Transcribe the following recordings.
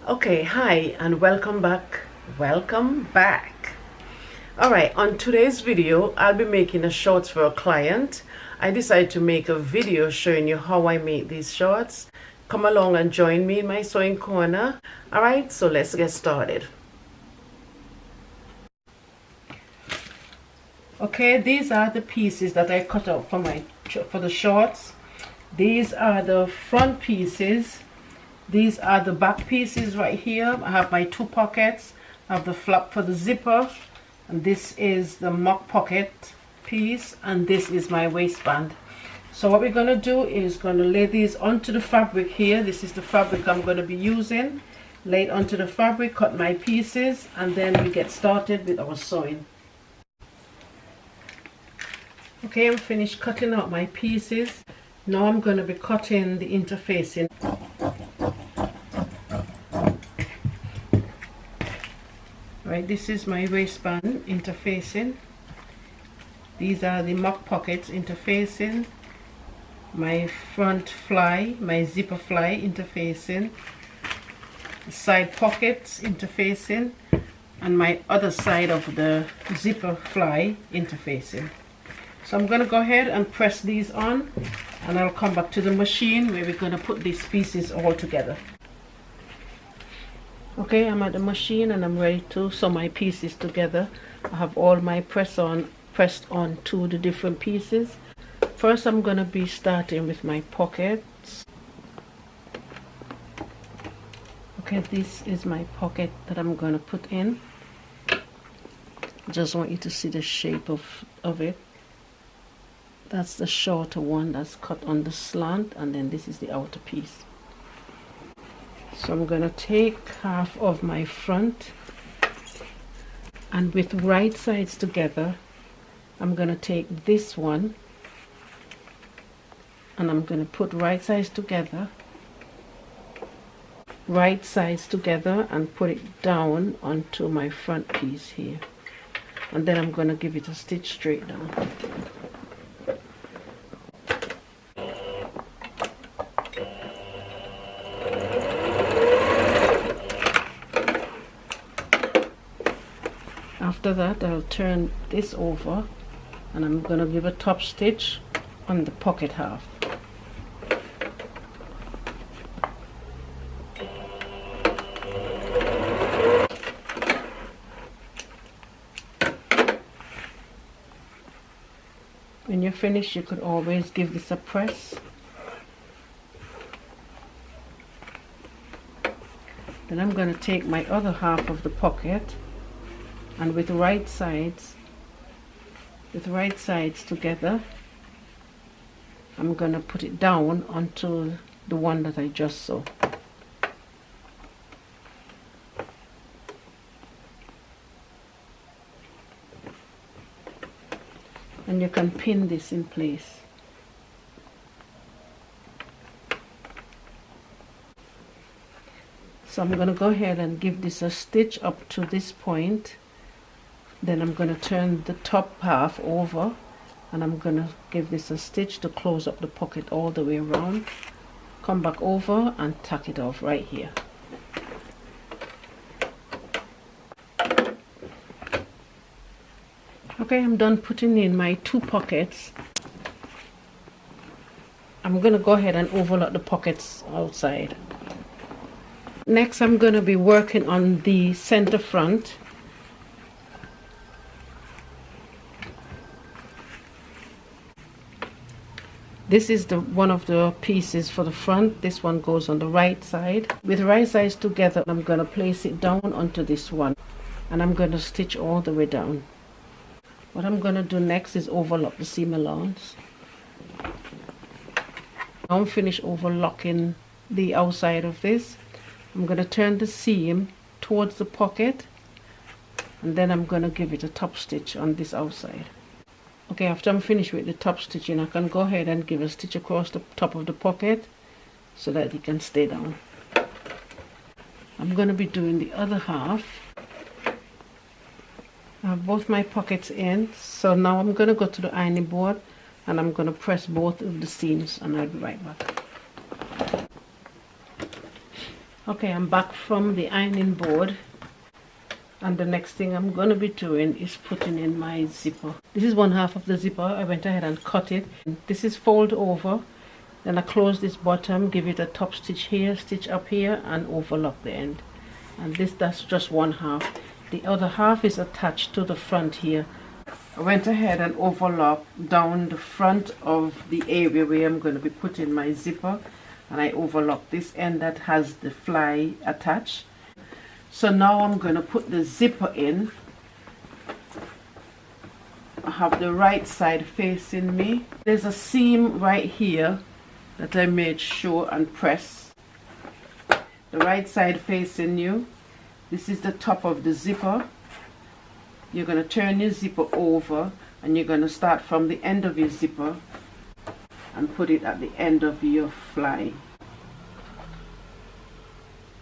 Okay, hi and welcome back. Welcome back. All right, on today's video, I'll be making a shorts for a client. I decided to make a video showing you how I make these shorts. Come along and join me in my sewing corner. All right, so let's get started. Okay, these are the pieces that I cut out for the shorts. These are the front pieces. These are the back pieces right here. I have my two pockets. I have the flap for the zipper, and this is the mock pocket piece, and this is my waistband. So what we're going to do is going to lay these onto the fabric here. This is the fabric I'm going to be using. Lay it onto the fabric, cut my pieces, and then we get started with our sewing. Okay, I'm finished cutting out my pieces. Now I'm going to be cutting the interfacing. Right, this is my waistband interfacing. These are the mock pockets interfacing. My front fly, my zipper fly interfacing. The side pockets interfacing, and my other side of the zipper fly interfacing. So I'm going to go ahead and press these on, and I'll come back to the machine where we're going to put these pieces all together. Okay, I'm at the machine and I'm ready to sew my pieces together. I have all my pressed on to the different pieces. First, I'm going to be starting with my pockets. Okay, this is my pocket that I'm going to put in. Just want you to see the shape of it. That's the shorter one that's cut on the slant, and then this is the outer piece. So I'm going to take half of my front, and with right sides together, I'm going to take this one and I'm going to put right sides together and put it down onto my front piece here, and then I'm going to give it a stitch straight down. After that, I'll turn this over and I'm going to give a top stitch on the pocket half. When you're finished, you could always give this a press. Then I'm going to take my other half of the pocket, and with right sides together, I'm going to put it down onto the one that I just sewed. And you can pin this in place. So I'm going to go ahead and give this a stitch up to this point. Then I'm going to turn the top half over and I'm going to give this a stitch to close up the pocket all the way around. Come back over and tack it off right here. Okay, I'm done putting in my two pockets. I'm going to go ahead and overlock the pockets outside. Next, I'm going to be working on the center front. This is one of the pieces for the front. This one goes on the right side. With right sides together, I'm going to place it down onto this one, and I'm going to stitch all the way down. What I'm going to do next is overlock the seam allowance. I'm finished overlocking the outside of this. I'm going to turn the seam towards the pocket, and then I'm going to give it a top stitch on this outside. Okay, after I'm finished with the top stitching, I can go ahead and give a stitch across the top of the pocket so that it can stay down. I'm going to be doing the other half. I have both my pockets in, so now I'm going to go to the ironing board and I'm going to press both of the seams, and I'll be right back. Okay, I'm back from the ironing board, and the next thing I'm going to be doing is putting in my zipper. This is one half of the zipper. I went ahead and cut it. This is fold over, then I close this bottom, give it a top stitch here, stitch up here, and overlock the end. And that's just one half. The other half is attached to the front here. I went ahead and overlocked down the front of the area where I'm going to be putting my zipper, and I overlocked this end that has the fly attached. So now I'm going to put the zipper in. I have the right side facing me. There's a seam right here that I made sure and press. The right side facing you. This is the top of the zipper. You're going to turn your zipper over, and you're going to start from the end of your zipper and put it at the end of your fly.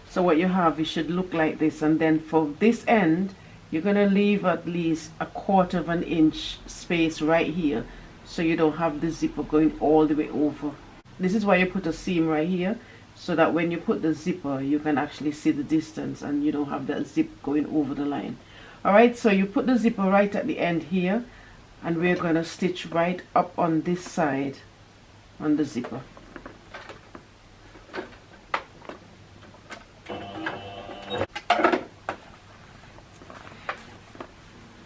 So what you have, it should look like this, and then for this end you're going to leave at least a 1/4 of an inch space right here, so you don't have the zipper going all the way over. This is why you put a seam right here, so that when you put the zipper you can actually see the distance and you don't have that zip going over the line. Alright, so you put the zipper right at the end here, and we're going to stitch right up on this side on the zipper.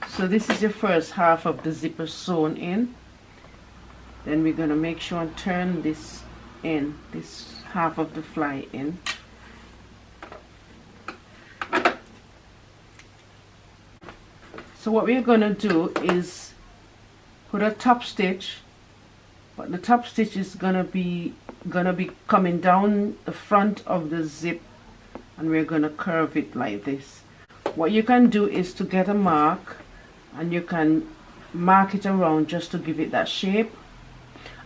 So this is your first half of the zipper sewn in. Then we're going to make sure and turn this in, this half of the fly in. So what we're going to do is put a top stitch, but the top stitch is gonna be coming down the front of the zip, and we're gonna curve it like this. What you can do is to get a mark, and you can mark it around just to give it that shape.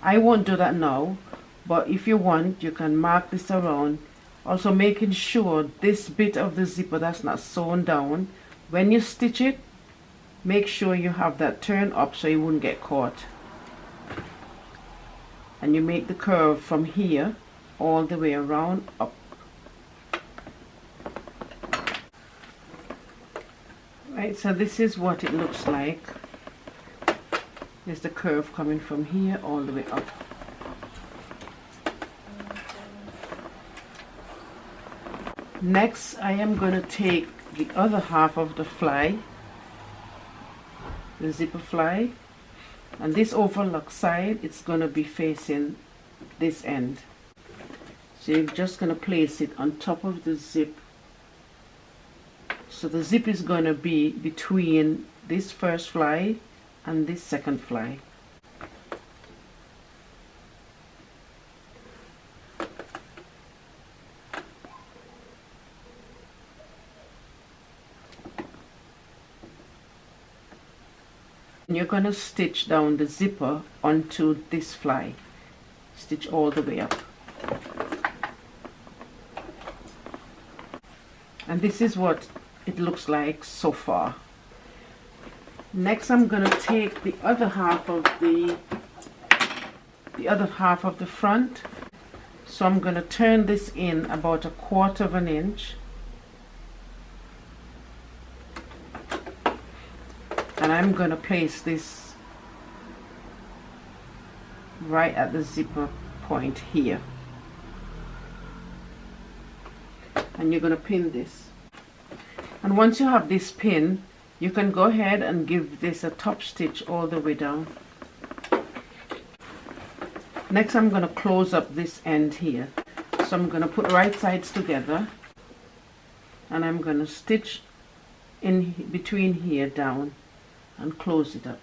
I won't do that now, but if you want, you can mark this around, also making sure this bit of the zipper that's not sewn down, when you stitch it, make sure you have that turn up so you wouldn't get caught. And you make the curve from here all the way around up. Right, so this is what it looks like. There's the curve coming from here all the way up. Next, I am going to take the other half of the fly, the zipper fly, and this overlock side, it's going to be facing this end. So you're just going to place it on top of the zip. So the zip is going to be between this first fly and this second fly. You're going to stitch down the zipper onto this fly. Stitch all the way up. And this is what it looks like so far. Next, I'm going to take the other half of the front. So I'm going to turn this in about 1/4 of an inch. And I'm going to place this right at the zipper point here. And you're going to pin this. And once you have this pin, you can go ahead and give this a top stitch all the way down. Next, I'm going to close up this end here. So I'm going to put right sides together, and I'm going to stitch in between here down and close it up.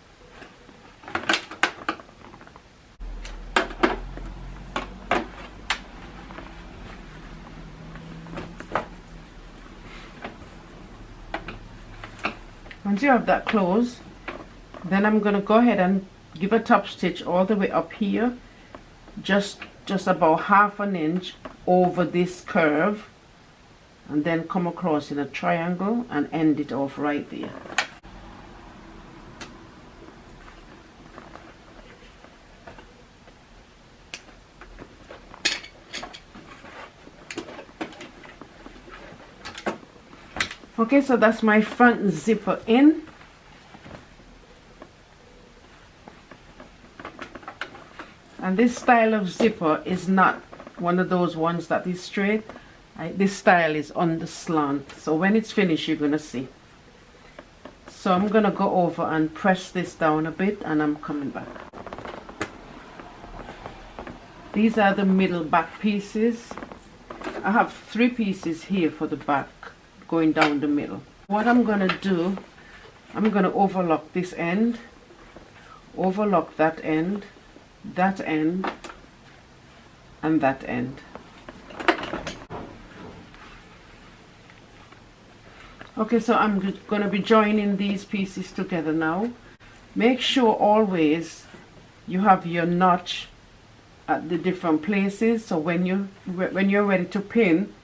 Once you have that closed, then I'm going to go ahead and give a top stitch all the way up here, just about 1/2 an inch over this curve, and then come across in a triangle and end it off right there. Okay, so that's my front zipper in. And this style of zipper is not one of those ones that is straight. This style is on the slant. So when it's finished, you're going to see. So I'm going to go over and press this down a bit, and I'm coming back. These are the middle back pieces. I have 3 pieces here for the back going down the middle. What I'm going to do, I'm going to overlock this end, overlock that end, and that end. Okay, so I'm going to be joining these pieces together now. Make sure always you have your notch at the different places, so when you're ready to pin,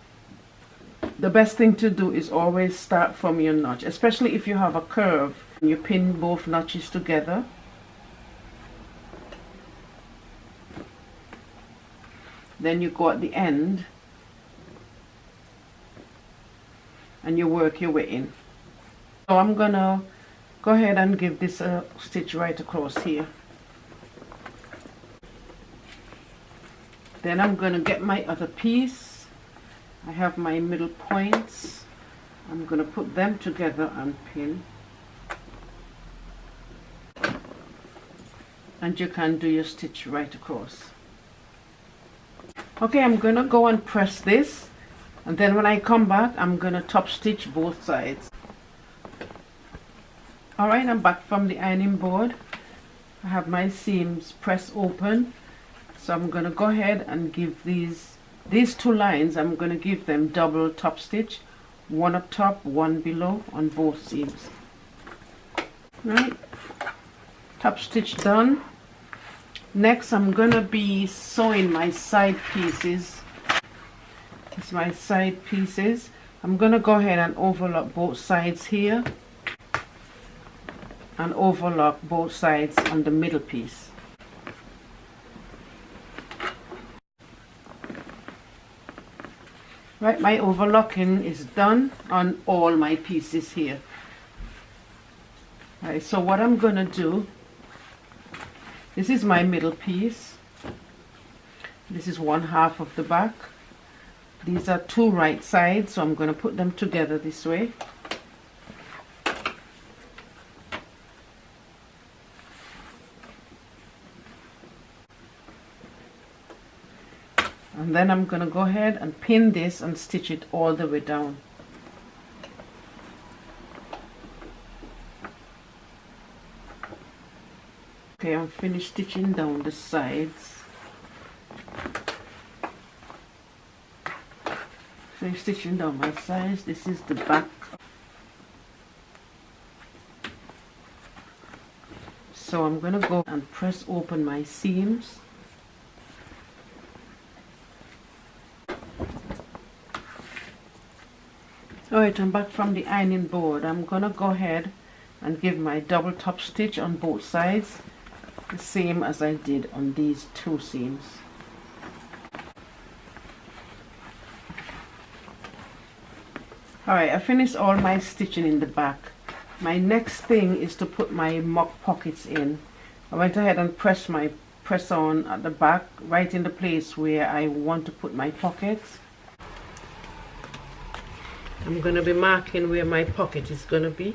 the best thing to do is always start from your notch, especially if you have a curve. You pin both notches together. Then you go at the end and you work your way in. So I'm gonna go ahead and give this a stitch right across here. Then I'm gonna get my other piece. I have my middle points. I'm gonna put them together and pin. And you can do your stitch right across. Okay, I'm gonna go and press this, and then when I come back, I'm gonna top stitch both sides. Alright, I'm back from the ironing board. I have my seams pressed open, so I'm gonna go ahead and give these 2 lines, I'm gonna give them double top stitch, one up top, one below on both seams. Right, top stitch done. Next, I'm gonna be sewing my side pieces. It's my side pieces. I'm gonna go ahead and overlock both sides here and overlock both sides on the middle piece. Right, my overlocking is done on all my pieces here. Right, so what I'm gonna do, this is my middle piece. This is 1/2 of the back. These are 2 right sides, so I'm going to put them together this way. And then I'm going to go ahead and pin this and stitch it all the way down. Okay, I'm finished stitching down the sides. Finish stitching down my sides. This is the back. So I'm going to go and press open my seams. Alright, I'm back from the ironing board. I'm going to go ahead and give my double top stitch on both sides, the same as I did on these 2 seams. Alright, I finished all my stitching in the back. My next thing is to put my mock pockets in. I went ahead and press on at the back, right in the place where I want to put my pockets. I'm going to be marking where my pocket is going to be.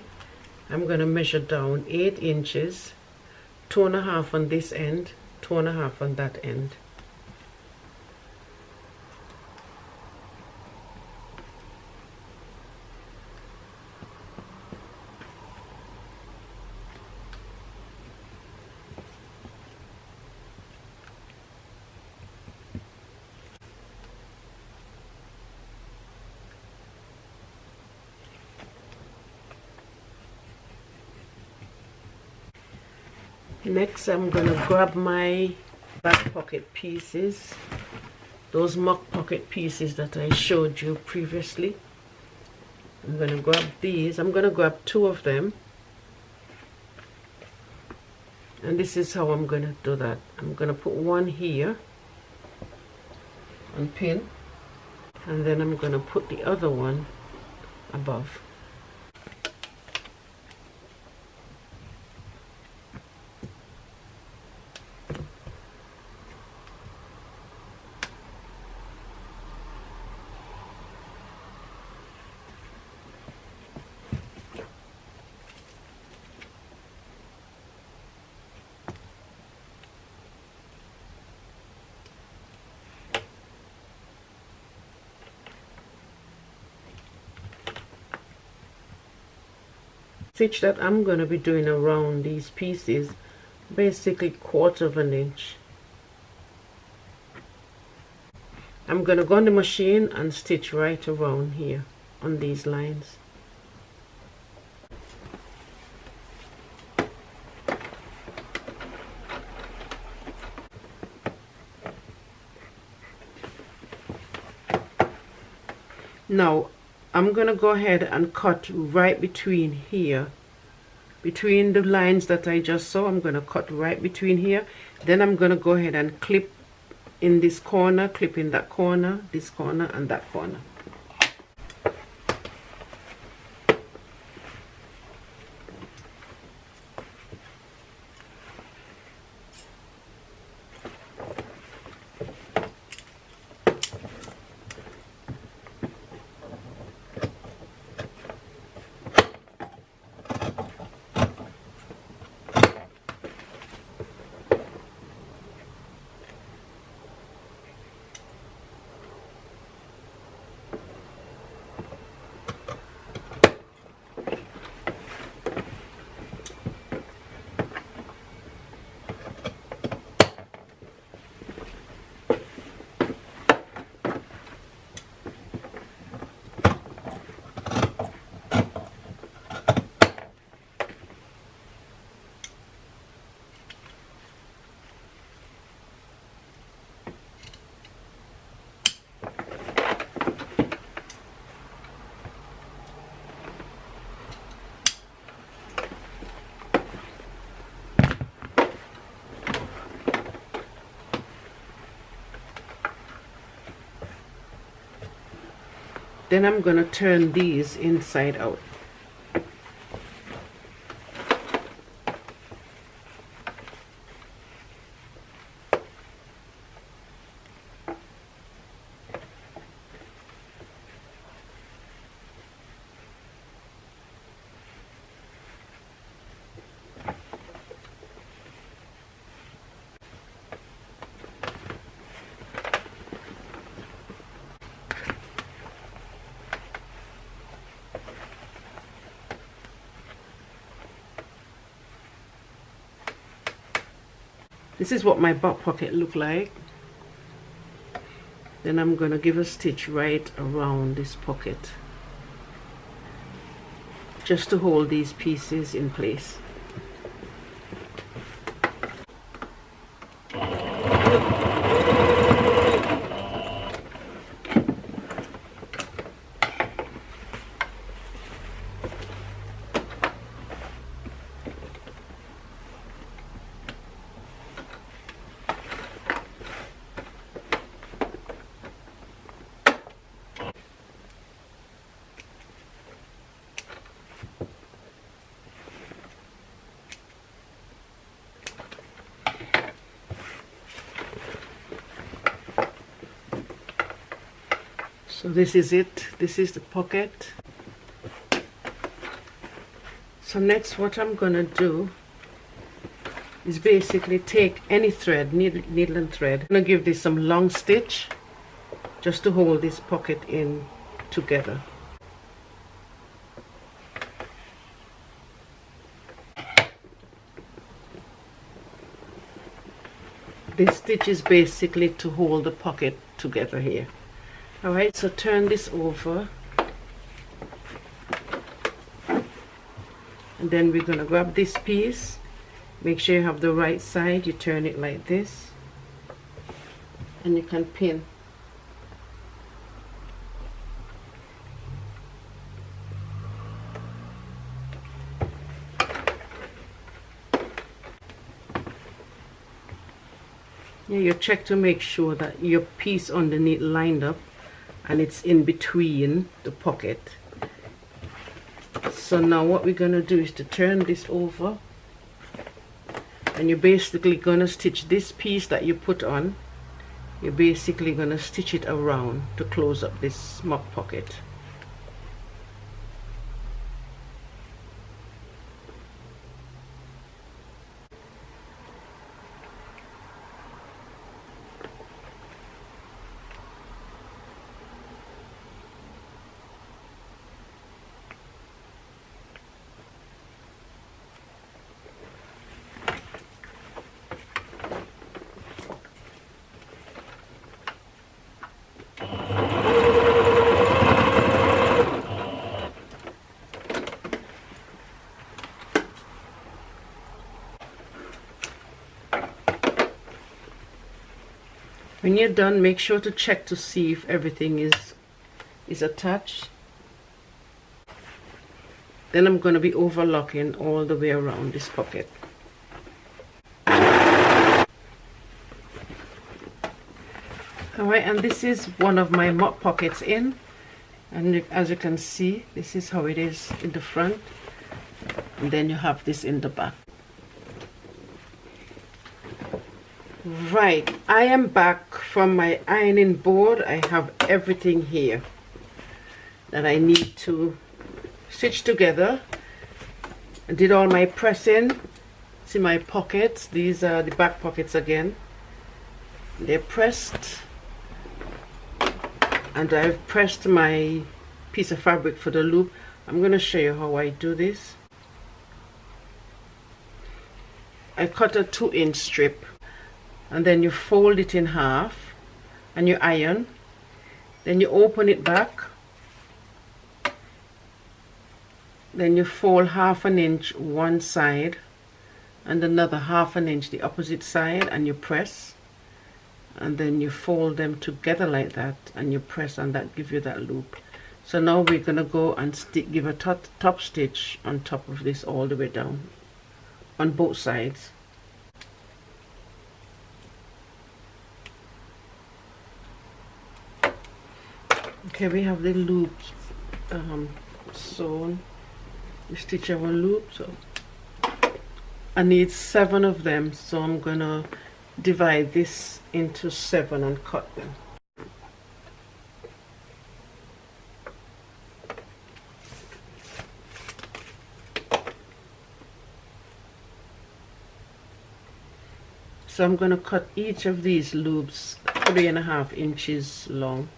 I'm going to measure down 8 inches, 2.5 on this end, 2.5 on that end. Next, I'm going to grab my back pocket pieces, those mock pocket pieces that I showed you previously. I'm going to grab these. I'm going to grab 2 of them, and this is how I'm going to do that. I'm going to put one here and pin, and then I'm going to put the other one above. stitch that I'm going to be doing around these pieces, basically 1/4 of an inch. I'm going to go on the machine and stitch right around here on these lines. Now I'm going to go ahead and cut right between here, between the lines that I just saw. I'm going to cut right between here. Then I'm going to go ahead and clip in this corner, clip in that corner, this corner, and that corner. Then I'm going to turn these inside out. This is what my back pocket look like. Then I'm going to give a stitch right around this pocket, just to hold these pieces in place. So this is it. This is the pocket. So next what I'm gonna do is basically take any thread, needle and thread. I'm gonna give this some long stitch just to hold this pocket in together. This stitch is basically to hold the pocket together here. Alright, so turn this over, and then we're going to grab this piece. Make sure you have the right side. You turn it like this, and you can pin. Yeah, you check to make sure that your piece underneath lined up and it's in between the pocket. So now what we're going to do is to turn this over, and you're basically going to stitch this piece that you put on. You're basically going to stitch it around to close up this smock pocket. When you're done, make sure to check to see if everything is attached. Then I'm going to be overlocking all the way around this pocket. Alright, and this is one of my mop pockets in, and as you can see, this is how it is in the front, and then you have this in the back. Right, I am back from my ironing board. I have everything here that I need to stitch together. I did all my pressing. See my pockets, these are the back pockets again. They're pressed, and I've pressed my piece of fabric for the loop. I'm going to show you how I do this. I cut a 2-inch strip, and then you fold it in half and you iron. Then you open it back, then you fold 1/2 inch one side and another 1/2 inch the opposite side, and you press, and then you fold them together like that and you press, and that gives you that loop. So now we're going to go and give a top stitch on top of this all the way down on both sides. Okay, we have the loops sewn. We stitch our loop, so I need 7 of them, so I'm gonna divide this into 7 and cut them. So I'm gonna cut each of these loops 3.5 inches long.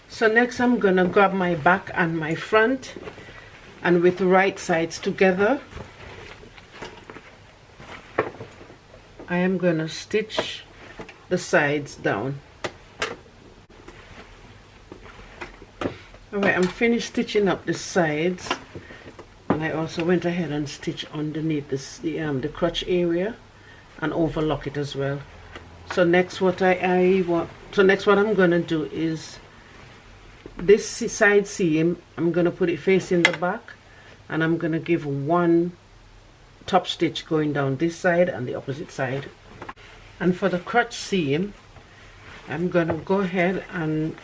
So next I'm gonna grab my back and my front, and with the right sides together, I am gonna stitch the sides down. Alright, I'm finished stitching up the sides, and I also went ahead and stitched underneath this, the crotch area, and overlock it as well. So next what next what I'm gonna do is this side seam, I'm going to put it facing the back, and I'm going to give 1 top stitch going down this side and the opposite side. And for the crotch seam, I'm going to go ahead and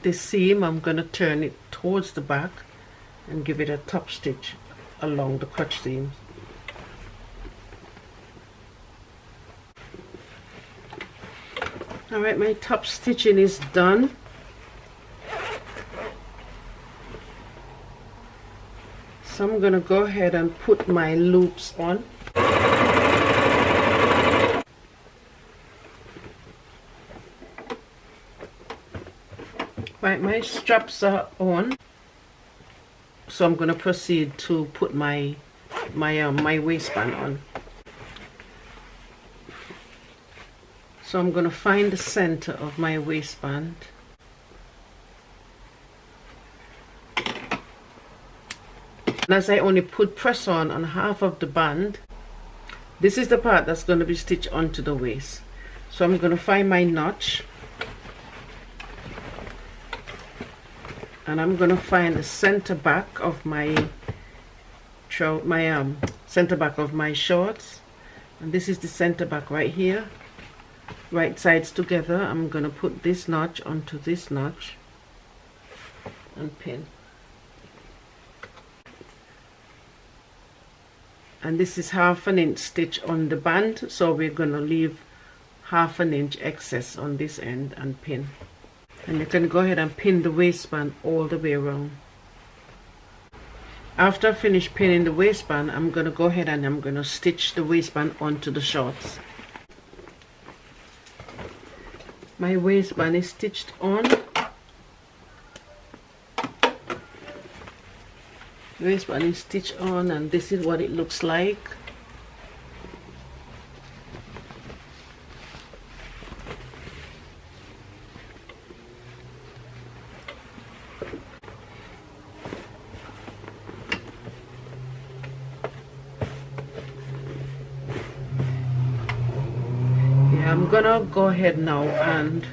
this seam, I'm going to turn it towards the back and give it a top stitch along the crotch seams. Alright, my top stitching is done. So I'm going to go ahead and put my loops on. Right, my straps are on. So I'm going to proceed to put my waistband on. So I'm going to find the center of my waistband. And as I only put press on half of the band, this is the part that's going to be stitched onto the waist. So I'm going to find my notch, and I'm going to find the center back of my center back of my shorts, and this is the center back right here. Right sides together, I'm going to put this notch onto this notch and pin. And this is 1/2 inch stitch on the band, so we're going to leave 1/2 inch excess on this end and pin. And you can go ahead and pin the waistband all the way around. After I finish pinning the waistband, I'm going to go ahead and I'm going to stitch the waistband onto the shorts. My waistband is stitched on. Waistband is stitched on, and this is what it looks like. I'm gonna go ahead now and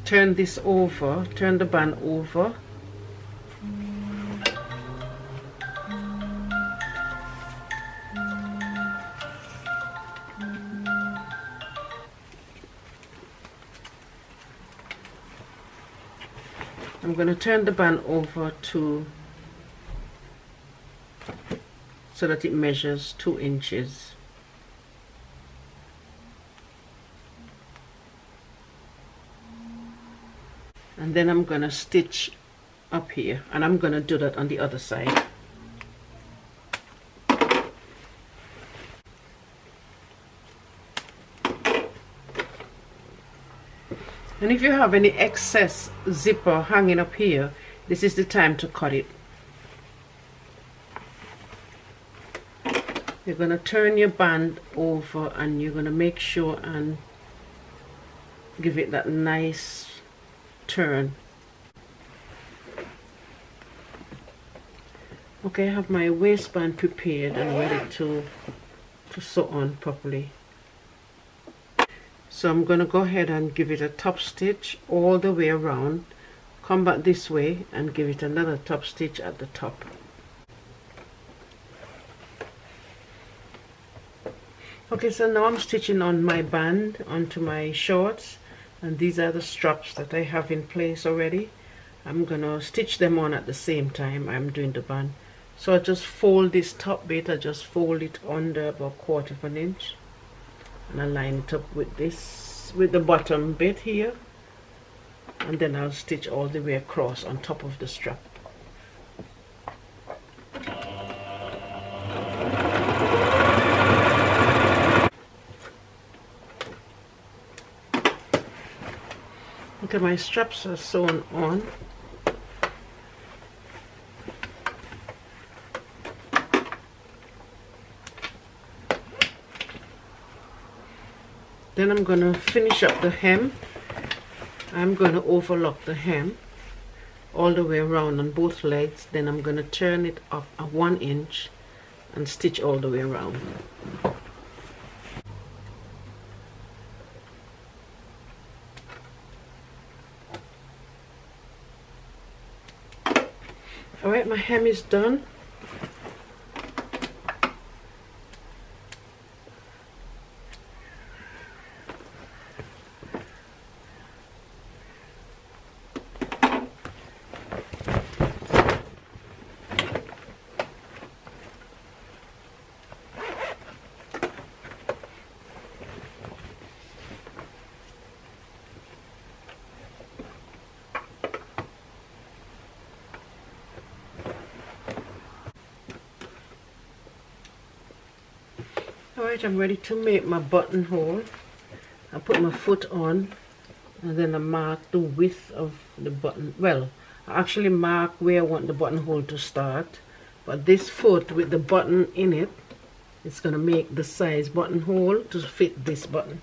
turn this over, turn the band over. I'm going to turn the band over to so that it measures 2 inches. And then I'm going to stitch up here, and I'm going to do that on the other side. And if you have any excess zipper hanging up here, this is the time to cut it. You're going to turn your band over, and you're going to make sure and give it that nice turn. Okay, I have my waistband prepared and ready to sew on properly. So I'm going to go ahead and give it a top stitch all the way around, come back this way and give it another top stitch at the top. Okay, so now I'm stitching on my band onto my shorts, and these are the straps that I have in place already. I'm going to stitch them on at the same time I'm doing the band. So I just fold this top bit, I just fold it under about 1/4 of an inch. And I line it up with this, with the bottom bit here, and then I'll stitch all the way across on top of the strap. Okay, my straps are sewn on. Then I'm going to finish up the hem. I'm going to overlock the hem all the way around on both legs. Then I'm going to turn it up at 1 inch and stitch all the way around. Alright, my hem is done. Alright, I'm ready to make my buttonhole. I put my foot on, and then I mark the width of the button. Well, I actually mark where I want the buttonhole to start, but this foot with the button in it, it's going to make the size buttonhole to fit this button.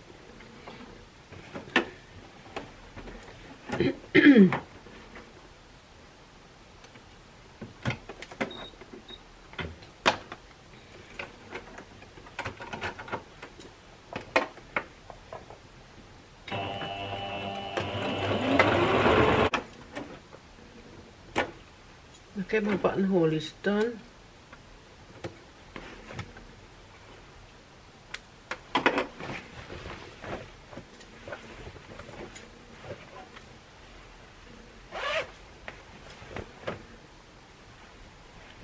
Okay, my buttonhole is done.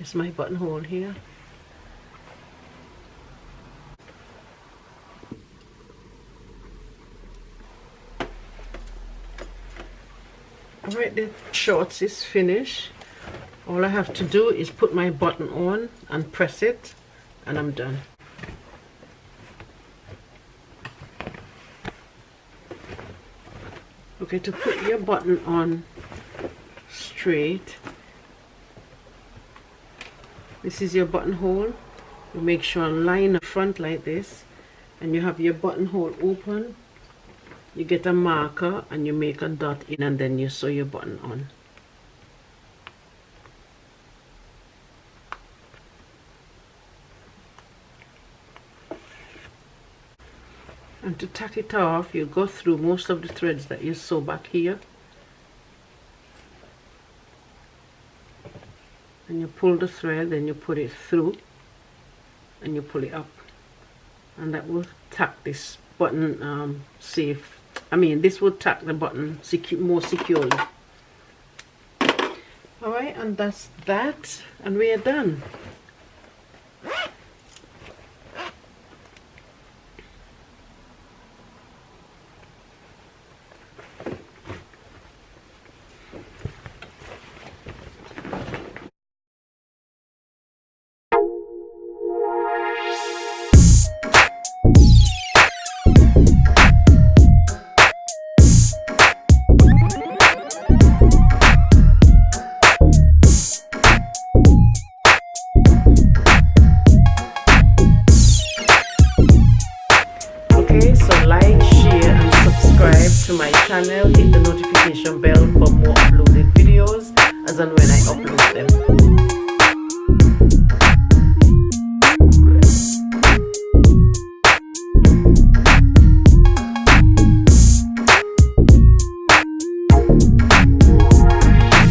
It's my buttonhole here. Alright, the shorts is finished. All I have to do is put my button on and press it, and I'm done. Okay, to put your button on straight, this is your buttonhole. You make sure and line the front like this, and you have your buttonhole open. You get a marker and you make a dot in, and then you sew your button on. And to tack it off, you go through most of the threads that you sew back here, and you pull the thread, then you put it through and you pull it up, and that will tack this button safe. This will tack the button more securely. Alright, and that's that, and we are done. To my channel, hit the notification bell for more uploaded videos as and when I upload them.